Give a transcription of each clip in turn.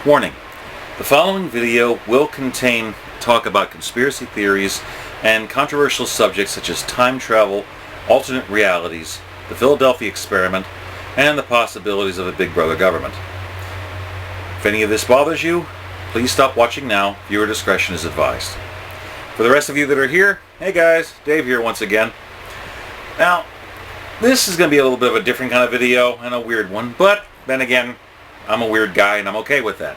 Warning: the following video will contain talk about conspiracy theories and controversial subjects such as time travel, alternate realities, the Philadelphia experiment, and the possibilities of a Big Brother government. If any of this bothers you, please stop watching now. Viewer discretion is advised. For the rest of you that are here, hey guys, Dave here once again. Now, this is going to be a little bit of a different kind of video and a weird one, but then again, I'm a weird guy and I'm okay with that.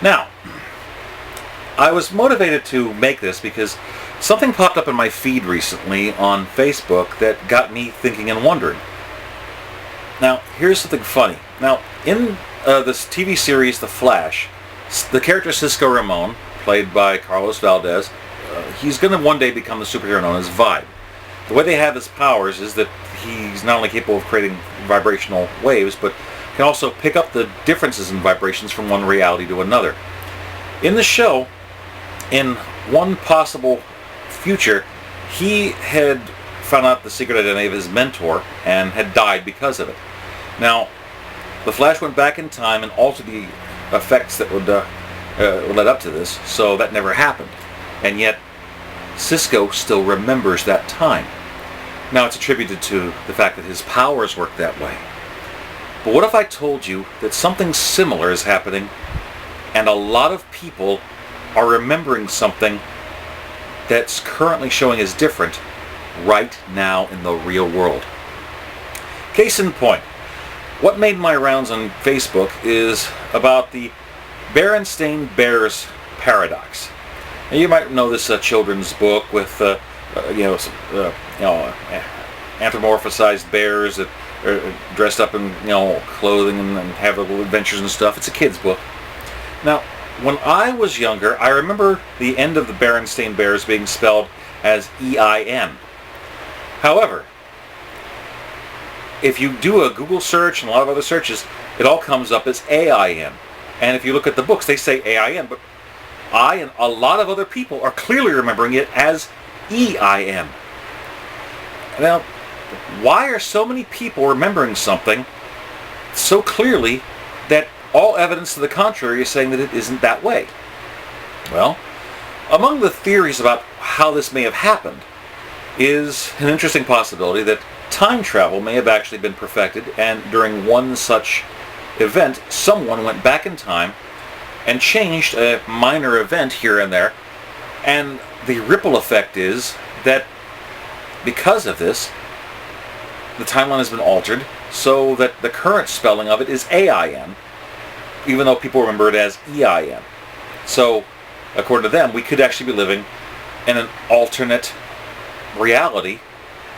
Now, I was motivated to make this because something popped up in my feed recently on Facebook that got me thinking and wondering. Now, here's something funny. Now, in this TV series, The Flash, the character Cisco Ramon, played by Carlos Valdez, he's going to one day become the superhero known as Vibe. The way they have his powers is that he's not only capable of creating vibrational waves, but can also pick up the differences in vibrations from one reality to another. In the show, in one possible future, he had found out the secret identity of his mentor and had died because of it. Now, the Flash went back in time and altered the effects that would led up to this, so that never happened. And yet, Cisco still remembers that time. Now, it's attributed to the fact that his powers work that way. But what if I told you that something similar is happening and a lot of people are remembering something that's currently showing as different right now in the real world? Case in point, what made my rounds on Facebook is about the Berenstein Bears paradox. Now, you might know this children's book with anthropomorphized bears that are dressed up in clothing and have little adventures and stuff. It's a kid's book. Now, when I was younger, I remember the end of the Berenstein Bears being spelled as E-I-N. However, if you do a Google search and a lot of other searches, it all comes up as A-I-N. And if you look at the books, they say A-I-N, but I and a lot of other people are clearly remembering it as E-I-N. Now, why are so many people remembering something so clearly that all evidence to the contrary is saying that it isn't that way? Well, among the theories about how this may have happened is an interesting possibility that time travel may have actually been perfected, and during one such event, someone went back in time and changed a minor event here and there, and the ripple effect is that because of this, the timeline has been altered so that the current spelling of it is A-I-N, even though people remember it as E-I-N. So, according to them, we could actually be living in an alternate reality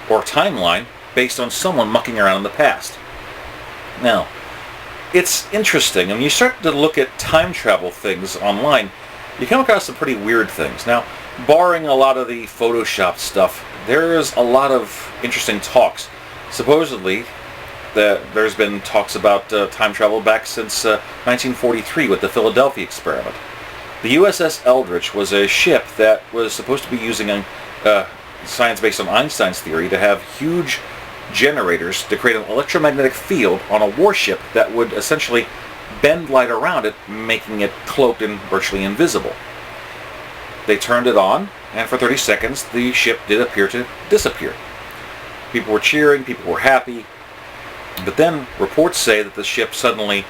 or timeline based on someone mucking around in the past. Now, it's interesting, and when you start to look at time travel things online, you come across some pretty weird things. Now, barring a lot of the Photoshop stuff, there's a lot of interesting talks. Supposedly, there's been talks about time travel back since 1943 with the Philadelphia experiment. The USS Eldridge was a ship that was supposed to be using science based on Einstein's theory to have huge generators to create an electromagnetic field on a warship that would essentially bend light around it, making it cloaked and virtually invisible. They turned it on, and for 30 seconds the ship did appear to disappear. People were cheering, people were happy, but then reports say that the ship suddenly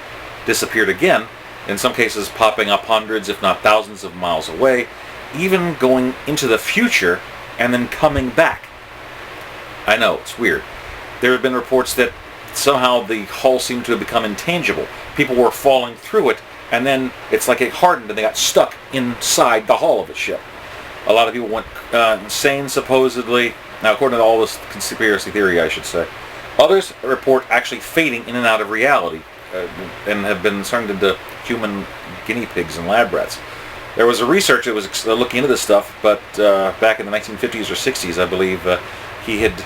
disappeared again, in some cases popping up hundreds if not thousands of miles away, even going into the future and then coming back. I know, it's weird. There have been reports that somehow the hull seemed to have become intangible. People were falling through it, and then it's like it hardened and they got stuck inside the hull of the ship. A lot of people went insane, supposedly. Now, according to all this conspiracy theory, I should say. Others report actually fading in and out of reality and have been turned into human guinea pigs and lab rats. There was a researcher that was looking into this stuff, but back in the 1950s or 60s, I believe, he had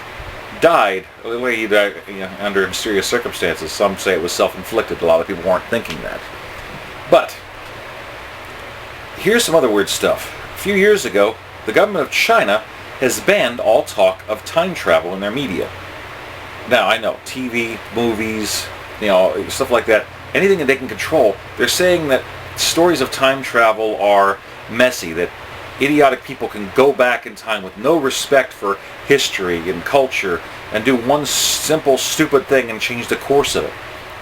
died. The way he died, under mysterious circumstances. Some say it was self-inflicted. A lot of people weren't thinking that. But here's some other weird stuff. A few years ago, the government of China has banned all talk of time travel in their media. Now, I know, TV, movies, stuff like that anything that they can control. They're saying that stories of time travel are messy, that idiotic people can go back in time with no respect for history and culture and do one simple stupid thing and change the course of it.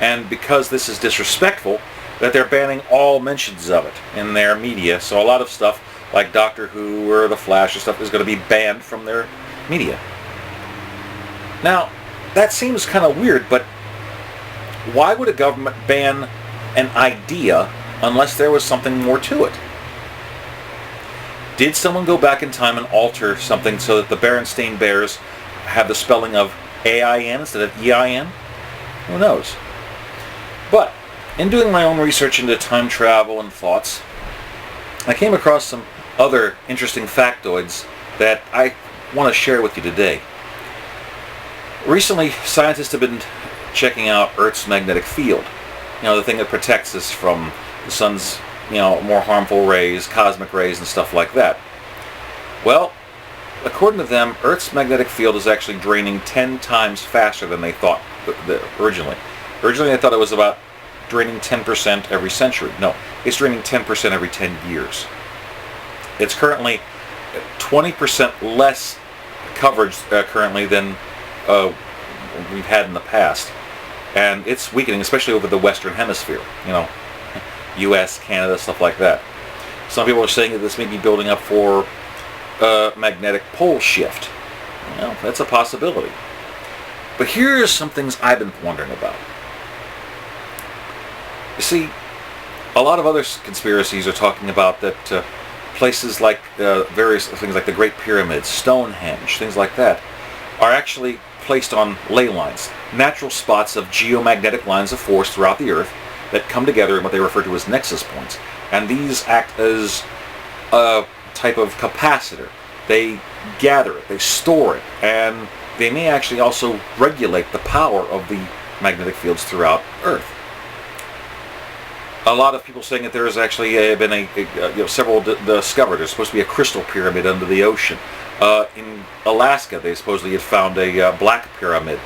And because this is disrespectful, that they're banning all mentions of it in their media. So a lot of stuff like Doctor Who or The Flash or stuff is going to be banned from their media. Now, that seems kind of weird, but why would a government ban an idea unless there was something more to it? Did someone go back in time and alter something so that the Berenstein Bears have the spelling of AIN instead of EIN? Who knows? But in doing my own research into time travel and thoughts, I came across some other interesting factoids that I want to share with you today. Recently, scientists have been checking out Earth's magnetic field. You know, the thing that protects us from the sun's, more harmful rays, cosmic rays, and stuff like that. Well, according to them, Earth's magnetic field is actually draining 10 times faster than they thought originally. Originally, they thought it was about draining 10% every century. No, it's draining 10% every 10 years. It's currently 20% less coverage currently than we've had in the past. And it's weakening, especially over the Western Hemisphere. U.S., Canada, stuff like that. Some people are saying that this may be building up for magnetic pole shift. Well, that's a possibility. But here's some things I've been wondering about. You see, a lot of other conspiracies are talking about that places like various things like the Great Pyramids, Stonehenge, things like that, are actually placed on ley lines, natural spots of geomagnetic lines of force throughout the Earth that come together in what they refer to as nexus points. And these act as a type of capacitor. They gather it, they store it, and they may actually also regulate the power of the magnetic fields throughout Earth. A lot of people saying that there has actually been several discovered. There's supposed to be a crystal pyramid under the ocean. In Alaska, they supposedly had found a black pyramid.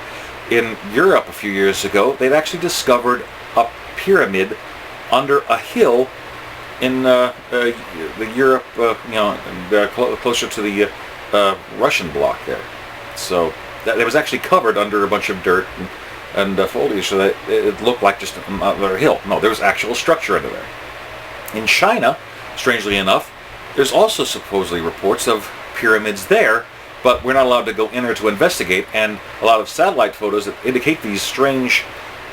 In Europe a few years ago, they'd actually discovered a pyramid under a hill in the Europe, closer to the Russian bloc there. So that it was actually covered under a bunch of dirt and foliage, so that it looked like just another hill. No, there was actual structure under there. In China, strangely enough, there's also supposedly reports of pyramids there, but we're not allowed to go in there to investigate, and a lot of satellite photos that indicate these strange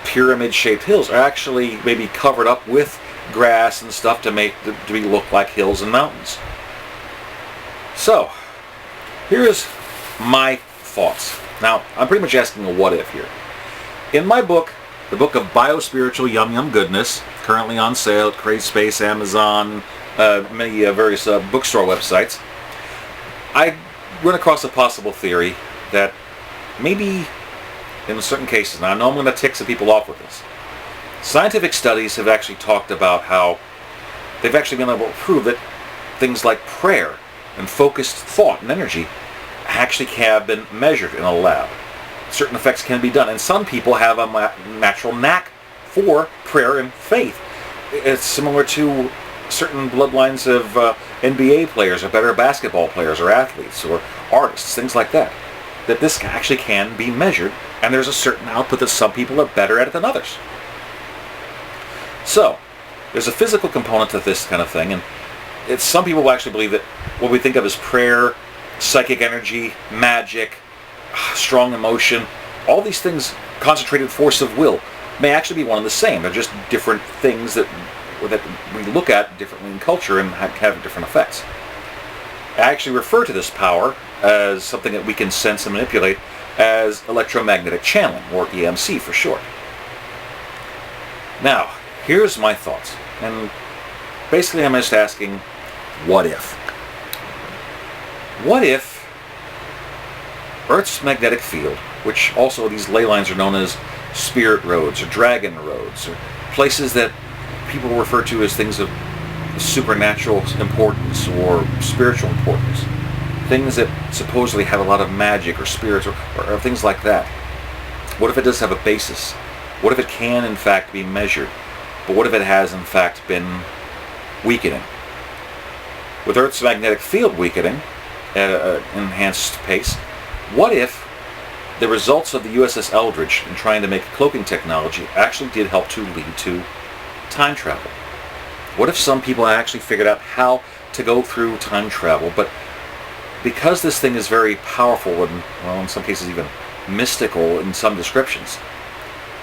pyramid-shaped hills are actually maybe covered up with grass and stuff to make to look like hills and mountains. So, here's my thoughts. Now, I'm pretty much asking a what if here. In my book, the book of Biospiritual Yum Yum Goodness, currently on sale at CrateSpace, Amazon, many various bookstore websites, I run across a possible theory that maybe in certain cases, now I know I'm going to tick some people off with this, scientific studies have actually talked about how they've actually been able to prove that things like prayer and focused thought and energy actually have been measured in a lab. Certain effects can be done, and some people have a natural knack for prayer and faith. It's similar to certain bloodlines of NBA players or better basketball players or athletes or artists, things like that. That this actually can be measured, and there's a certain output that some people are better at it than others. So, there's a physical component to this kind of thing, and some people will actually believe that what we think of as prayer, psychic energy, magic, strong emotion, all these things, concentrated force of will, may actually be one and the same. They're just different things that we look at differently in culture and have different effects. I actually refer to this power as something that we can sense and manipulate as electromagnetic channeling, or EMC for short. Now, here's my thoughts. And basically I'm just asking, what if? What if Earth's magnetic field, which also these ley lines are known as spirit roads or dragon roads, or places that people refer to as things of supernatural importance or spiritual importance, things that supposedly have a lot of magic or spirits or things like that. What if it does have a basis? What if it can in fact be measured? But what if it has in fact been weakening? With Earth's magnetic field weakening at an enhanced pace, what if the results of the USS Eldridge in trying to make cloaking technology actually did help to lead to time travel? What if some people actually figured out how to go through time travel, but because this thing is very powerful and, well, in some cases even mystical in some descriptions,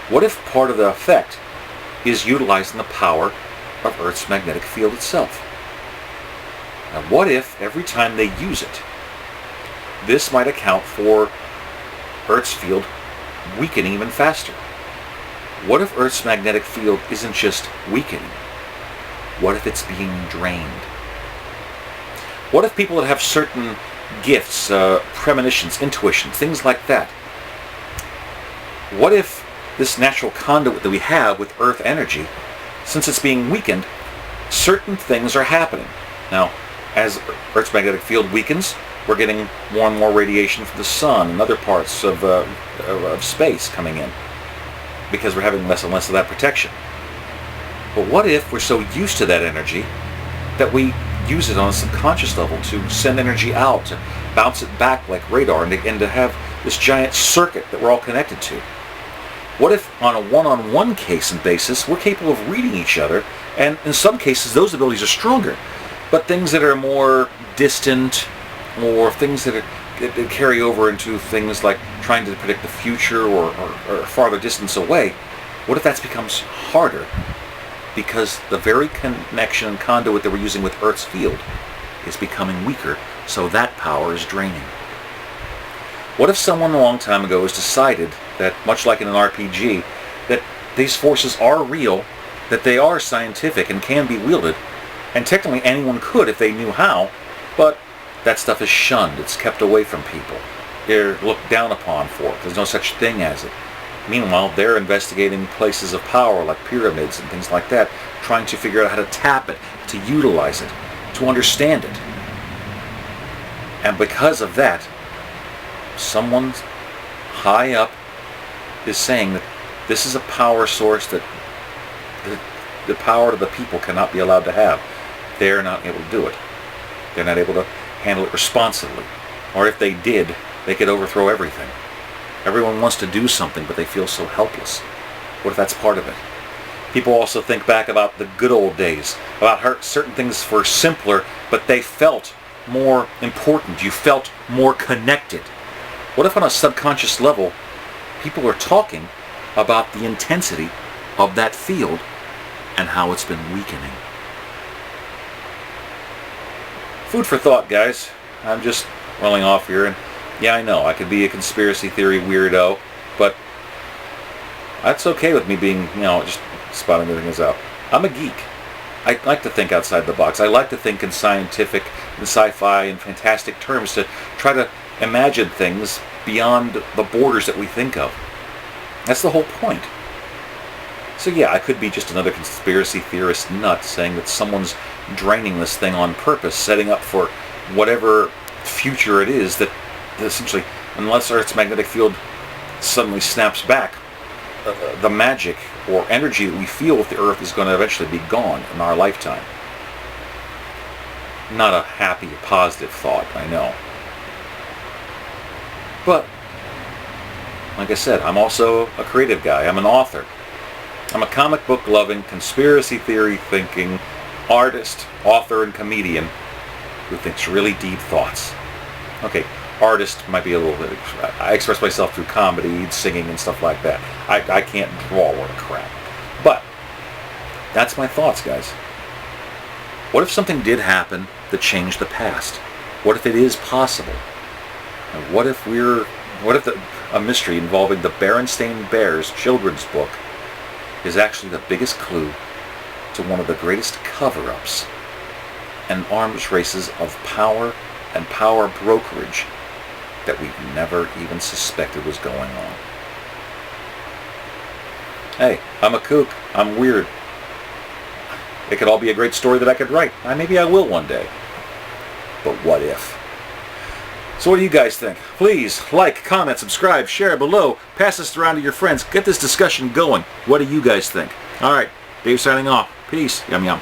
what if part of the effect is utilizing the power of Earth's magnetic field itself? Now, what if every time they use it, this might account for Earth's field weakening even faster? What if Earth's magnetic field isn't just weakening? What if it's being drained? What if people that have certain gifts, premonitions, intuitions, things like that, what if this natural conduit that we have with Earth energy, since it's being weakened, certain things are happening? Now, as Earth's magnetic field weakens, we're getting more and more radiation from the sun and other parts of space coming in, because we're having less and less of that protection. But what if we're so used to that energy that we use it on a subconscious level to send energy out, to bounce it back like radar, and to have this giant circuit that we're all connected to? What if on a one-on-one case and basis, we're capable of reading each other, and in some cases those abilities are stronger, but things that are more distant, or things that carry over into things like trying to predict the future or farther distance away, what if that becomes harder because the very connection and conduit that we're using with Earth's field is becoming weaker, so that power is draining? What if someone a long time ago has decided that, much like in an RPG, that these forces are real, that they are scientific and can be wielded, and technically anyone could if they knew how, but that stuff is shunned, it's kept away from people. They're looked down upon for it. There's no such thing as it. Meanwhile, they're investigating places of power like pyramids and things like that, trying to figure out how to tap it, to utilize it, to understand it. And because of that, someone high up is saying that this is a power source that the power of the people cannot be allowed to have. They're not able to do it. They're not able to handle it responsibly. Or if they did, they could overthrow everything. Everyone wants to do something, but they feel so helpless. What if that's part of it? People also think back about the good old days, about how certain things were simpler, but they felt more important. You felt more connected. What if on a subconscious level, people are talking about the intensity of that field and how it's been weakening? Food for thought, guys. I'm just rolling off here, and yeah, I know I could be a conspiracy theory weirdo, but that's okay with me being, just spotting everything out. I'm a geek. I like to think outside the box. I like to think in scientific and sci-fi and fantastic terms, to try to imagine things beyond the borders that we think of. That's the whole point. So yeah, I could be just another conspiracy theorist nut saying that someone's draining this thing on purpose, setting up for whatever future it is that essentially, unless Earth's magnetic field suddenly snaps back, the magic or energy that we feel with the Earth is going to eventually be gone in our lifetime. Not a happy, positive thought, I know. But, like I said, I'm also a creative guy. I'm an author. I'm a comic book loving, conspiracy theory thinking artist, author, and comedian who thinks really deep thoughts. Okay, artist might be a little bit... I express myself through comedy, singing, and stuff like that. I can't draw worth crap. But that's my thoughts, guys. What if something did happen that changed the past? What if it is possible? And what if a mystery involving the Berenstein Bears children's book is actually the biggest clue to one of the greatest cover-ups and arms races of power and power brokerage that we've never even suspected was going on? Hey, I'm a kook. I'm weird. It could all be a great story that I could write. Maybe I will one day. But what if? So what do you guys think? Please like, comment, subscribe, share below, pass this around to your friends, get this discussion going. What do you guys think? All right, Dave signing off. Peace. Yum yum.